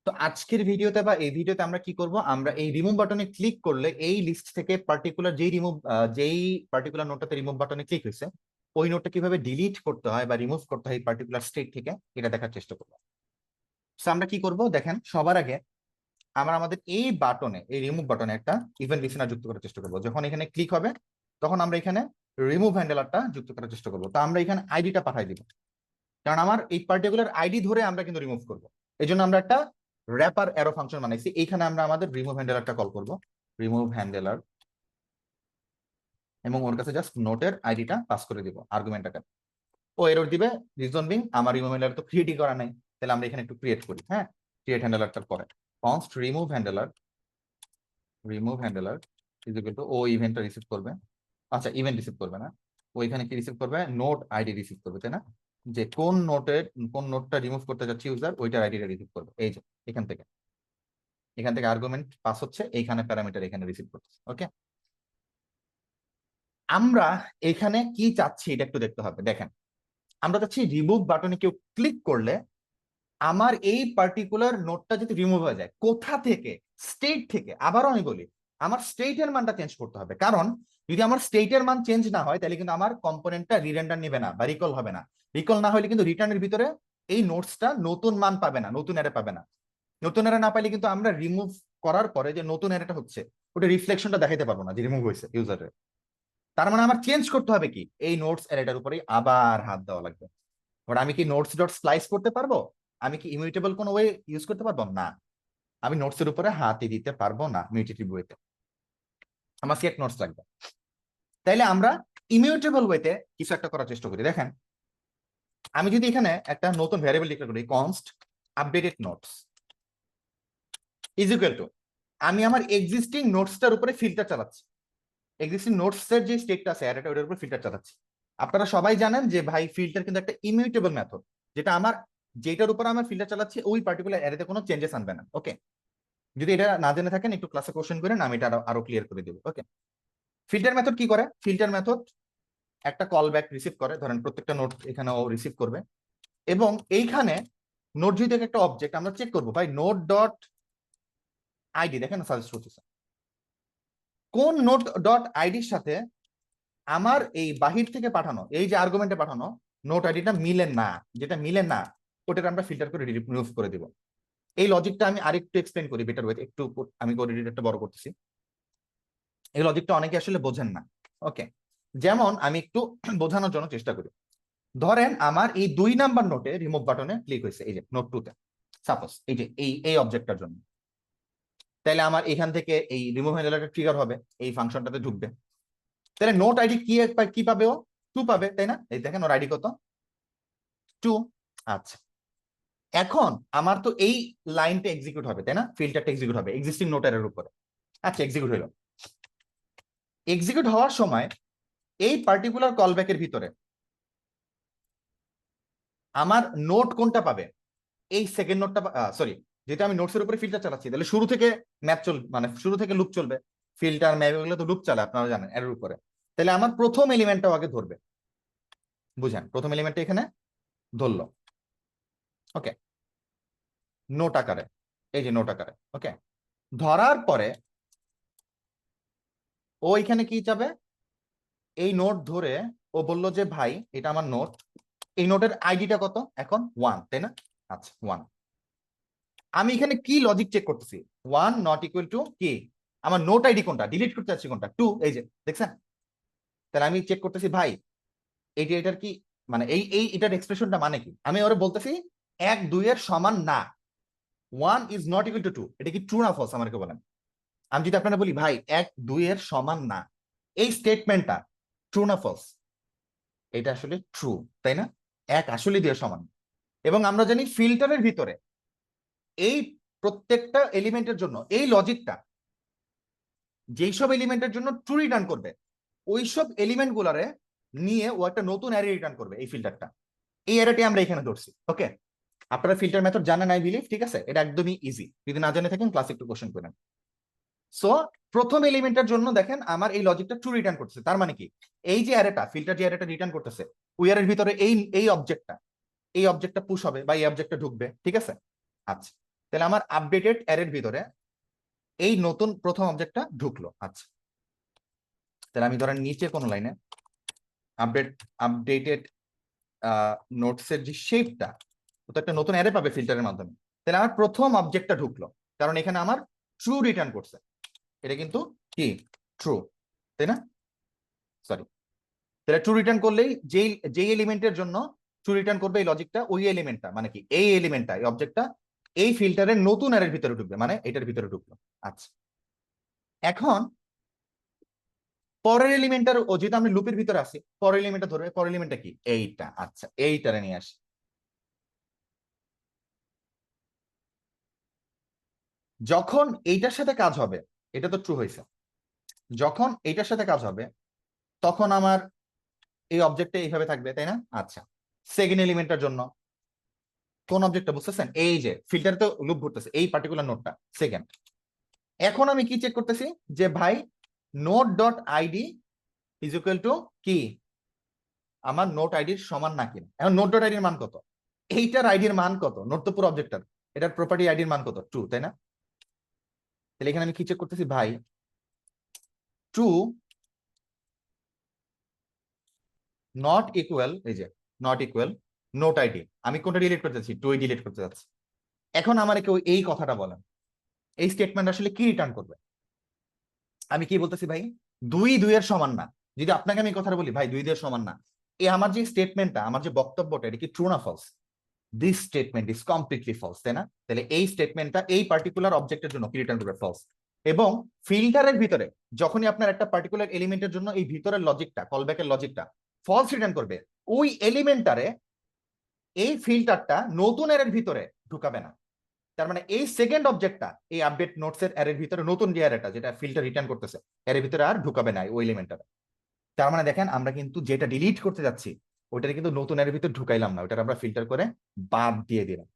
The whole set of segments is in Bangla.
তো আজকের ভিডিওতে বা এই ভিডিওতে আমরা কি করব, আমরা এই রিমুভ বাটনে ক্লিক করলে এই লিস্ট থেকে পার্টিকুলার যেই পার্টিকুলার নোটটাতে রিমুভ বাটনে ক্লিক হয়েছে ওই নোটটা কিভাবে ডিলিট করতে হয় বা রিমুভ করতে হয় পার্টিকুলার স্টেট থেকে, এটা দেখার চেষ্টা করবো। তো আমরা কি করব দেখেন, সবার আগে আমরা আমাদের এই বাটনে, এই রিমুভ বাটনে একটা ইভেন্ট লিসেনার যুক্ত করার চেষ্টা করবো। যখন এখানে ক্লিক হবে তখন আমরা এখানে রিমুভ হ্যান্ডেলারটা যুক্ত করার চেষ্টা করবো। তো আমরা এখানে আইডিটা পাঠাই দিব, কারণ আমার এই পার্টিকুলার আইডি ধরে আমরা কিন্তু রিমুভ করবো। এই জন্য আমরা একটা র্যাপার অ্যারো ফাংশন বানাইছি। এইখানে আমরা আমাদের রিমুভ হ্যান্ডেলারটা কল করব, রিমুভ হ্যান্ডেলার, এবং ওর কাছে জাস্ট নোটের আইডিটা পাস করে দিব আর্গুমেন্ট আকারে। ও এরর দিবে, রিজন বিং আমার রিমুভ হ্যান্ডেলার তো ক্রিয়েটই করা নাই। তাহলে আমরা এখানে একটু ক্রিয়েট করি। হ্যাঁ, ক্রিয়েট হ্যান্ডেলারটার পরে const remove handler, remove handler is equal to ও ইভেন্টটা রিসিভ করবে। আচ্ছা, ইভেন্ট রিসিভ করবে না, ও এখানে কি রিসিভ করবে, নোট আইডি রিসিভ করবে, তাই না? যে কোন নোটটা রিমুভ করতে যাচ্ছে ইউজার, ওইটার আইডিটা রিসিভ করবে। এই যে এখান থেকে আর্গুমেন্ট পাস হচ্ছে, এইখানে প্যারামিটার এখানে রিসিভ করছে। ওকে, আমরা এখানে কি চাচ্ছি এটা একটু দেখতে হবে। দেখেন, আমরা চাচ্ছি রিমুভ বাটনে কেউ ক্লিক করলে আমার এই পার্টিকুলার নোটটা যদি রিমুভ হয়ে যায়, কোথা থেকে? স্টেট থেকে। আবারও আমি বলি, আমার স্টেটের মানটা চেঞ্জ করতে হবে, কারণ যদি আমার স্টেটের মান চেঞ্জ না হয় তাহলে কিন্তু আমার কম্পোনেন্টটা রিরেন্ডার নেবে না বা রিকল হবে না। রিকল না হলে কিন্তু রিটার্নের ভিতরে এই নোটসটা নতুন মান পাবে না, নতুন অ্যারে পাবে না। নতুন অ্যারে না পাইলে কিন্তু আমরা রিমুভ করার পরে যে নতুন অ্যারেটা হচ্ছে ওটা রিফ্লেকশনটা দেখাতে পারবো না যে রিমুভ হয়েছে ইউজারের। তার মানে আমার চেঞ্জ করতে হবে কি, এই নোটস অ্যারেটার উপরেই আবার হাত দেওয়া লাগবে। এবার আমি কি নোটস ডট স্লাইস করতে পারবো? আমি কি ইমিউটেবল কোনো ওয়ে ইউজ করতে পারবো না? আমি নোটসের উপরে হাতই দিতে পারবো না মিউটেটিভ ওয়েতে। আমার সেট নোটস লাগবে। তাইলে আমরা ইমিউটেবল ওয়েতে কিছু একটা করার চেষ্টা করি। দেখেন, আমি যদি এখানে একটা নতুন ভ্যারিয়েবল ডিক্লেয়ার করি, const updated notes is equal two, আমি আমার এক্সিস্টিং নোটসটার উপরে ফিল্টার চালাচ্ছি। এক্সিস্টিং নোটসের যে স্টেটটা আছে অ্যারেটা, ওটার উপর ফিল্টার চালাচ্ছি। আপনারা সবাই জানেন যে ভাই, ফিল্টার কিন্তু একটা ইমিউটেবল মেথড, যেটার উপর আমার ফিল্টার চালাচ্ছি ওই পার্টিকুলার অ্যারেতে কোনো চেঞ্জেস আনবে না। ওকে, যদি এটা না জেনে থাকেন একটু ক্লাসে কোশ্চেন করেন, আমি এটা আরো ক্লিয়ার করে দেবো। ওকে, ফিল্টার মেথড কি করে? ফিল্টার মেথড একটা কল ব্যাক রিসিভ করে, ধরেন প্রত্যেকটা নোট এখানে ও রিসিভ করবে, এবং এইখানে নোট যদি একটা অবজেক্ট, আমরা চেক করবো ভাই নোট ডট আইডি, দেখেন সাজেস্ট করতেছে কোন নোট ডট আইডির সাথে আমার এই বাহির থেকে পাঠানো, এই যে আর্গুমেন্টে পাঠানো নোট আইডিটা মিলে না। যেটা মিলে না ওটাকে আমরা ফিল্টার করে রিমুভ করে দিব। এই লজিকটা আমি আরেকটু এক্সপ্লেন করি বেটার ওয়ে, একটু আমি কোডিটা বড় করতেছি। এই লজিকটা অনেকে আসলে বোঝেন না। ওকে, যেমন আমি একটু বোঝানোর জন্য চেষ্টা করি। ধরেন আমার এই 2 নাম্বার নোটে রিমুভ বাটনে ক্লিক হয়েছে, এই যে নোট 2 তে সাপোজ, এই যে এই অবজেক্টটার জন্য। তাহলে আমার এখান থেকে এই রিমুভ হ্যান্ডেলারটা ট্রিগার হবে, এই ফাংশনটাতে ঢুকবে। তাহলে নোট আইডি কি পাবে? ও 2 পাবে, তাই না? এই দেখেন ওর আইডি কত, 2। আচ্ছা, এখন আমার তো এই লাইনটা এক্সিকিউট হবে, তাই না? ফিল্টারটা এক্সিকিউট হবে এক্সিস্টিং নোটের উপরে। আচ্ছা, এক্সিকিউট হলো। এক্সিকিউট হওয়ার সময় এই পার্টিকুলার কলব্যাকের ভিতরে আমার নোট কোনটা পাবে? এই সেকেন্ড নোটটা, সরি, যেহেতু আমি নোটসের উপরে ফিল্টার চালাচ্ছি তাহলে শুরু থেকে ম্যাপ মানে শুরু থেকে লুপ চলবে। ফিল্টার ম্যাপ এগুলো তো লুপ চালে, আপনারা জানেন, এর উপরে। তাহলে আমার প্রথম এলিমেন্টটাও আগে ধরবে। বুঝেন, প্রথম এলিমেন্টটা এখানে ধরলো। ওকে, নোট আকারে, এই যে নোট আকারে। ওকে, ধরার পরে ও এখানে কি চাবে? এই নোট ধরে ও বলল যে ভাই এটা আমার নোট, এই নোটের আইডিটা কত এখন? 1, তাই না? আচ্ছা, 1। আমি এখানে কি লজিক চেক করতেছি? 1 নট ইকুয়াল টু কি, আমার নোট আইডি কোনটা, ডিলিট করতে যাচ্ছি কোনটা, 2। এই যে দেখছেন, তাহলে আমি চেক করতেছি ভাই এটার কি মানে, এটার এক্সপ্রেশনটা মানে কি? আমি ওরে বলতেছি 1 2 এর সমান না, 1 ইজ নট ইকুয়াল টু 2। এটা কি ট্রু না ফলস আমাকে বলেন। আমি যদি আপনারা বলি ভাই 1 2 এর সমান না, এই স্টেটমেন্টটা ট্রু না ফলস? এটা আসলে ট্রু, তাই না? 1 আসলে 2 এর সমান। এবং আমরা জানি ফিল্টারের ভিতরে এই প্রত্যেকটা এলিমেন্টের জন্য এই লজিকটা যেই সব এলিমেন্টের জন্য ট্রু রিটার্ন করবে, ওইসব এলিমেন্ট গুলারে নিয়ে ও একটা নতুন অ্যারে রিটার্ন করবে। এই ফিল্টারটা, এই অ্যারেটি আমরা এখানে ধরছি। ওকে, আপনারা ফিল্টার মেথড জানেন আই বিলিভ, ঠিক আছে? এটা একদমই ইজি, যদি না জেনে থাকেন ক্লাসে একটু কোশ্চেন করেন। সো প্রথম এলিমেন্টের জন্য দেখেন আমার এই লজিকটা ট্রু রিটার্ন করতেছে। তার মানে কি, এই যে অ্যারেটা, ফিল্টার যে অ্যারেটা রিটার্ন করতেছে, ওই অ্যারের ভিতরে এই অবজেক্টটা পুশ হবে বা এই অবজেক্টটা ঢুকবে, ঠিক আছে? আচ্ছা, তাহলে আমার আপডেটেড অ্যারের ভিতরে এই নতুন প্রথম অবজেক্টটা ঢুকলো। আচ্ছা, তাহলে আমি ধরেন নিচে কোনো লাইনে আপডেটেড নোটস এর যে শেপটা, তো একটা নতুন অ্যারে পাবে ফিল্টারের মাধ্যমে। তাহলে আমার প্রথম অবজেক্টটা ঢুকলো, কারণ এখানে আমার ট্রু রিটার্ন করছে। এটা কিন্তু কি ট্রু, তাই না? সরি, তাহলে ট্রু রিটার্ন করলেই যেই যেই এলিমেন্টের জন্য ট্রু রিটার্ন করবে এই লজিকটা, ওই এলিমেন্টটা মানে কি এই এলিমেন্টটা, এই অবজেক্টটা এই ফিল্টারের নতুন অ্যারের ভিতরে ঢুকবে, মানে এটার ভিতরে ঢুকলো। আচ্ছা, এখন পরের এলিমেন্টটার, ও যেহেতু আমি লুপের ভিতরে আছি, পরের এলিমেন্টটা ধরবে। পরের এলিমেন্টটা কি এইটা। আচ্ছা, এইটারে নিয়ে আসি। যখন এইটার সাথে কাজ হবে, এটা তো ট্রু হয়েছে, যখন এইটার সাথে কাজ হবে তখন আমার এই অবজেক্টটা এইভাবে থাকবে, তাই না? আচ্ছা, সেকেন্ড এলিমেন্টের জন্য কোন অবজেক্টটা বুঝতেছেন? এই যে ফিল্টার তো লুপ ঘুরতেছে এই পার্টিকুলার নোটটা, সেকেন্ড। এখন আমি কি চেক করতেছি যে ভাই note dot ID is equal two কি আমার নোট আইডির সমান নাকি। এখন নোট ডট আইডির মান কত, এইটার আইডির মান কত, নোট তো পুরো অবজেক্টটার, এটার প্রপার্টি আইডির মান কত, ট্রু, তাই না? তাহলে এখানে আমি কি চেক করতেছি ভাই, ট্রু নট ইকুয়াল, এই যে নট ইকুয়াল নোট আইডি। আমি কোনটা ডিলিট করতে চাচ্ছি? টু ডিলিট করতে চাচ্ছি। এখন আমার কেউ এই কথাটা বলেন, এই স্টেটমেন্ট আসলে কি রিটার্ন করবে? আমি কি বলতেছি ভাই, দুই দুইয়ের সমান না। যদি আপনাকে আমি কথাটা বলি ভাই দুই দুইয়ের সমান না, এই আমার যে স্টেটমেন্টটা, আমার যে বক্তব্যটা, এটা কি ট্রু না false? This statement is completely false, তাই না? তাহলে এই স্টেটমেন্টটা এই পার্টিকুলার অবজেক্টের জন্য কি রিটার্ন করবে? ফলস। এবং ফিল্টারের ভিতরে যখনই আপনার একটা পার্টিকুলার এলিমেন্টের জন্য এই ভিতরের লজিকটা, কলব্যাকের লজিকটা ফলস রিটার্ন করবে, ওই এলিমেন্টারে এই ফিল্টারটা নতুন এর ভিতরে ঢুকাবে না। তার মানে এই সেকেন্ড অবজেক্টটা এই আপডেট নোটস এর এর ভিতরে নতুন যে অ্যারেটা, যেটা ফিল্টার রিটার্ন করতেছে, এর ভিতরে আর ঢুকাবে না ওই এলিমেন্টটা। তার মানে দেখেন আমরা কিন্তু যেটা ডিলিট করতে যাচ্ছি ওইটা কিন্তু নতুন এর ভিতরে ঢুকাইলাম না, ওইটা আমরা ফিল্টার করে বাদ দিয়ে দিলাম।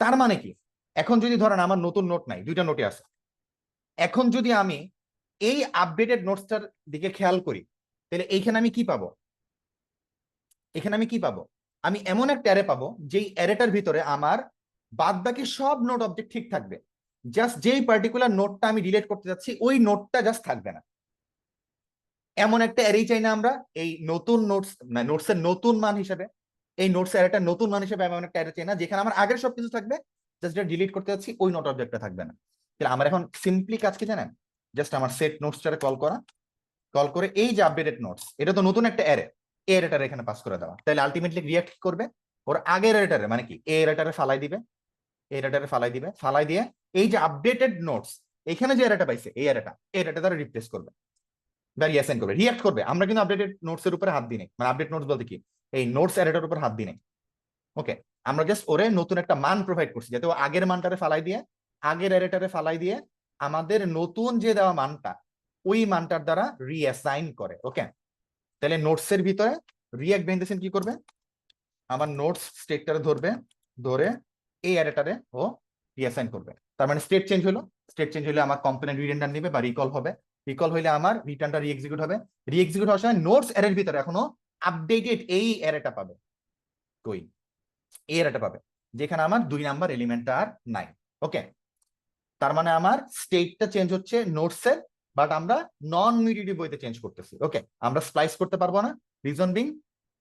তার মানে কি, এখন যদি ধরেন আমার নতুন নোট নাই, দুইটা নোটে আছে, এখন যদি আমি এই আপডেটেড নোটসটার দিকে খেয়াল করি, তাহলে এইখানে আমি কি পাবো? এখানে আমি কি পাবো? আমি এমন একটা অ্যারে পাবো যেই অ্যারেটার ভিতরে আমার বাদ বাকি সব নোট অবজেক্ট ঠিক থাকবে, জাস্ট যেই পার্টিকুলার নোটটা আমি ডিলিট করতে যাচ্ছি ওই নোটটা জাস্ট থাকবে না। এমন একটা অ্যারেই চাই না আমরা এই নতুন নোটস, নোটস এর নতুন মান হিসেবে, এই নোটস অ্যারেটার নতুন মান হিসেবে এমন একটা অ্যারে চাই না যেখানে আমার আগের সবকিছু থাকবে, জাস্ট যেটা ডিলিট করতে যাচ্ছি ওই নোট অবজেক্টটা থাকবে না। তাহলে আমার এখন সিম্পলি কাজ কি জানেন? জাস্ট আমার সেট নোটসটারে কল করা, কল করে এই যে আপডেটেড নোটস, এটা তো নতুন একটা অ্যারে, এ অ্যারেটারে এখানে পাস করে দেওয়া। তাহলে আলটিমেটলি রিঅ্যাক্ট করবে ওর আগের অ্যারেটারে, মানে কি এ অ্যারেটারে ফালাই দিবে, এই অ্যারেটারে ফালাই দিবে, ফালাই দিয়ে এই যে আপডেটেড নোটস এখানে যে অ্যারেটা পাইছে এই অ্যারেটা, এই অ্যারেটা দ্বারা রিপ্লেস করবে বা রিঅ্যাসাইন করবে, রিঅ্যাক্ট করবে। আমরা কিন্তু আপডেটেড নোটস এর উপরে হাত দিই নাই, মানে আপডেট নোটস বলতে কি এই নোটস অ্যারেটার উপর হাত দিই নাই। ওকে, আমরা জাস্ট ওরে নতুন একটা মান প্রোভাইড করছি যাতে ও আগের মানটারে ফালাই দিয়ে, আগের অ্যারেটারে ফালাই দিয়ে আমাদের নতুন যে দেওয়া মানটা ওই মানটার দ্বারা রিঅ্যাসাইন করে। ওকে, তাহলে নোটস এর ভিতরে রিঅ্যাক্ট ভেন্ডেশন কি করবে, আমার নোটস স্টেটটারে ধরবে, ধরে এই অ্যারেটারে ও রিঅ্যাসাইন করবে। তার মানে স্টেট চেঞ্জ হলো, স্টেট চেঞ্জ হলে আমার কম্পোনেন্ট রিটার্ন নিবে বা রিকল হবে, রিকল হইলে আমার রিটার্নটা রিএক্সিকিউট হবে, রিএক্সিকিউট হওয়ার সময় নোটস অ্যারের ভিতরে এখনো আপডেটেড এই অ্যারেটা পাবে, কই এই অ্যারেটা পাবে যেখানে আমার 2 নাম্বার এলিমেন্টটা আর নাই। ওকে, তার মানে আমার স্টেটটা চেঞ্জ হচ্ছে নোটসের, বাট আমরা নন মিউটেটিভ বইতে চেঞ্জ করতেছি। ওকে, আমরা স্প্লাইস করতে পারবো না, রিজন বিং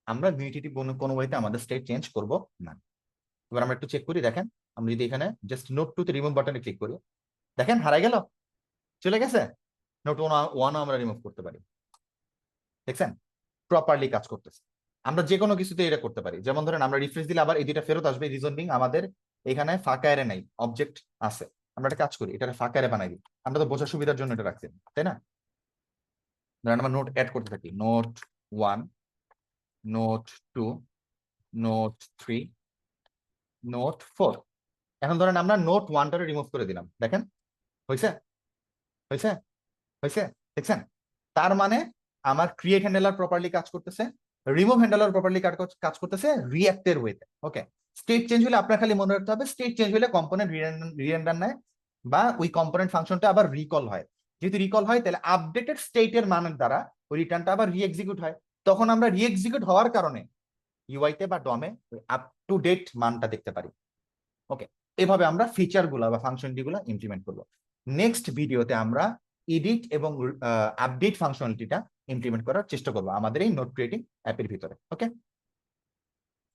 আমরা মিউটেটিভ কোনো বইতে আমাদের স্টেট চেঞ্জ করব না। এবার আমরা একটু চেক করি, দেখেন আমরা যদি এখানে জাস্ট নোট টু তে রিমুভ বাটনে ক্লিক করি, দেখেন হারাই গেল, চলে গেছে। নোট ওয়ান আমরা রিমুভ করতে পারি, দেখছেন প্রপারলি কাজ করতেছে। আমরা যে কোনো কিছুতে এটা করতে পারি, যেমন ধরেন আমরা রিফ্রেশ দিলে আবার এই দুইটা ফেরত আসবে, রিজন বিং আমাদের এখানে ফাঁকা এরে নাই, অবজেক্ট আছে। আমরা একটা কাজ করি, এটা ফাঁকা এরে বানাই দিই, আমরা তো বোঝার সুবিধার জন্য এটা রাখছি, তাই না? ধরেন আমরা নোট অ্যাড করতে থাকি, note one, note two, note three, note four. এখন ধরেন আমরা নোট ওয়ানটারে রিমুভ করে দিলাম, দেখেন হয়েছে, হয়েছে, হয়েছে, দেখছেন? তার মানে আমার ক্রিয়েট হ্যান্ডেলার প্রপারলি কাজ করতেছে, রিমুভ হ্যান্ডেলার প্রপারলি কাজ করতেছে রিঅ্যাক্টের ওয়েতে। ওকে, স্টেট চেঞ্জ হলে আপনার খালি মনে রাখতে হবে, স্টেট চেঞ্জ হলে কম্পোনেন্ট রিরেন্ডার নেয় বা ওই কম্পোনেন্ট ফাংশনটা আবার রিকল হয়। যেহেতু রিকল হয় তাহলে আপডেটেড স্টেটের মানের দ্বারা ওই রিটার্নটা আবার রিএক্সিকিউট হয়। তখন আমরা রিএক্সিকিউট হওয়ার কারণে ইউআইতে বা ডমে আপ টু ডেট মানটা দেখতে পারি। ওকে, এভাবে আমরা ফিচার গুলা বা ফাংশনটি গুলা ইমপ্লিমেন্ট করবো। নেক্সট ভিডিওতে আমরা এডিট এবং আপডেট ফাংশনালিটিটা ইমপ্লিমেন্ট করার চেষ্টা করবো আমাদের এই নোট ক্রিয়েটিং অ্যাপের ভিতরে। ওকে।